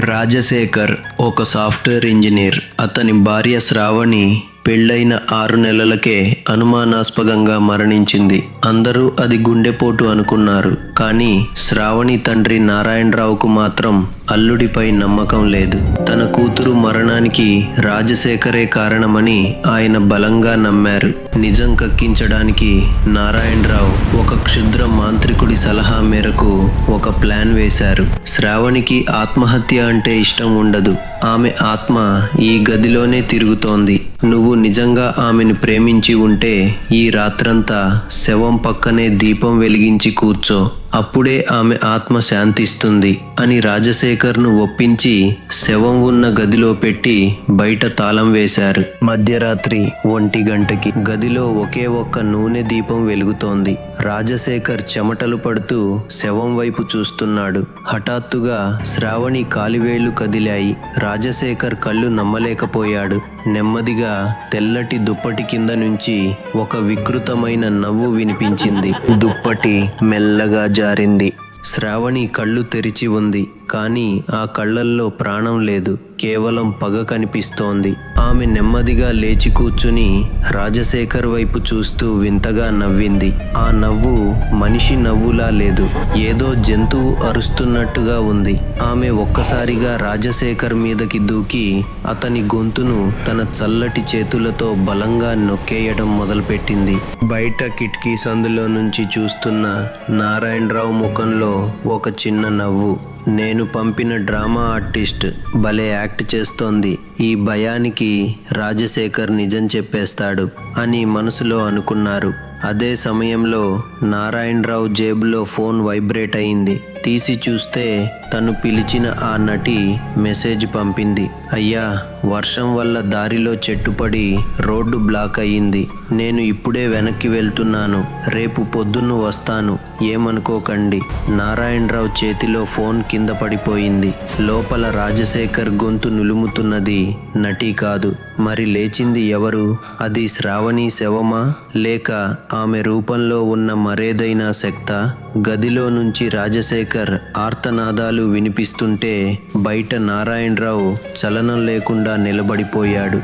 రాజశేఖర్ ఒక software engineer. అతని భార్య శ్రావణి పెళ్ళైన 6 నెలలకే అనుమానాస్పదంగా మరణించింది. అందరూ అది గుండెపోటు అనుకున్నారు. కానీ శ్రావణి తండ్రి నారాయణరావుకు మాత్రం అల్లుడిపై నమ్మకం లేదు. తన కూతురు మరణానికి రాజశేఖరే కారణమని ఆయన బలంగా నమ్మారు. నిజం కక్కించడానికి నారాయణరావు ఒక క్షుద్ర మాంత్రికుడి సలహా మేరకు ఒక ప్లాన్ వేశారు. శ్రావణికి ఆత్మహత్య అంటే ఇష్టం ఉండదు. ఆమె ఆత్మ ఈ గదిలోనే తిరుగుతోంది. నువ్వు నిజంగా ఆమెను ప్రేమించి ఉంటే ఈ రాత్రంతా శవం పక్కనే దీపం వెలిగించి కూర్చో, అప్పుడే ఆమె ఆత్మ శాంతిస్తుంది అని రాజశేఖర్ను ఒప్పించి శవం ఉన్న గదిలో పెట్టి బయట తాళం వేశారు. మధ్యరాత్రి 1 గంటకి గదిలో ఒకే ఒక్క నూనె దీపం వెలుగుతోంది. రాజశేఖర్ చెమటలు పడుతూ శవం వైపు చూస్తున్నాడు. హఠాత్తుగా శ్రావణి కాలివేళ్లు కదిలాయి. రాజశేఖర్ కళ్ళు నమ్మలేకపోయాడు. నెమ్మదిగా తెల్లటి దుప్పటి కింద నుంచి ఒక వికృతమైన నవ్వు వినిపించింది. దుప్పటి మెల్లగా జారింది. శ్రావణి కళ్ళు తెరిచి ఉంది. కానీ ఆ కళ్ళల్లో ప్రాణం లేదు, కేవలం పగ కనిపిస్తోంది. ఆమె నెమ్మదిగా లేచి కూర్చుని రాజశేఖర్ వైపు చూస్తూ వింతగా నవ్వింది. ఆ నవ్వు మనిషి నవ్వులా లేదు, ఏదో జంతువు అరుస్తున్నట్టుగా ఉంది. ఆమె ఒక్కసారిగా రాజశేఖర్ మీదకి దూకి అతని గొంతును తన చల్లటి చేతులతో బలంగా నొక్కేయడం మొదలుపెట్టింది. బయట కిటికీ సందులో నుంచి చూస్తున్న నారాయణరావు ముఖంలో ఒక చిన్న నవ్వు. నేను పంపిన డ్రామా ఆర్టిస్ట్ భలే యాక్ట్ చేస్తోంది. ఈ భయానికి రాజశేఖర్ నిజం చెప్పేస్తాడు అని మనసులో అనుకున్నారు. అదే సమయంలో నారాయణరావు జేబులో ఫోన్ వైబ్రేట్ అయింది. తీసి చూస్తే తను పిలిచిన ఆ నటి మెసేజ్ పంపింది. అయ్యా, వర్షం వల్ల దారిలో చెట్టుపడి రోడ్డు బ్లాక్ అయ్యింది. నేను ఇప్పుడే వెనక్కి వెళ్తున్నాను. రేపు పొద్దున్న వస్తాను, ఏమనుకోకండి. నారాయణరావు చేతిలో ఫోన్ కింద పడిపోయింది. లోపల రాజశేఖర్ గొంతు నులుముతున్నది నటి కాదు. మరి లేచింది ఎవరు? అది శ్రావణి శవమా, లేక ఆమె రూపంలో ఉన్న మరేదైనా శక్తా? గదిలో నుంచి రాజశేఖర్ ఆర్తనాదాలు వినిపిస్తుంటే బయట నారాయణరావు చలనం లేకుండా నిలబడిపోయాడు.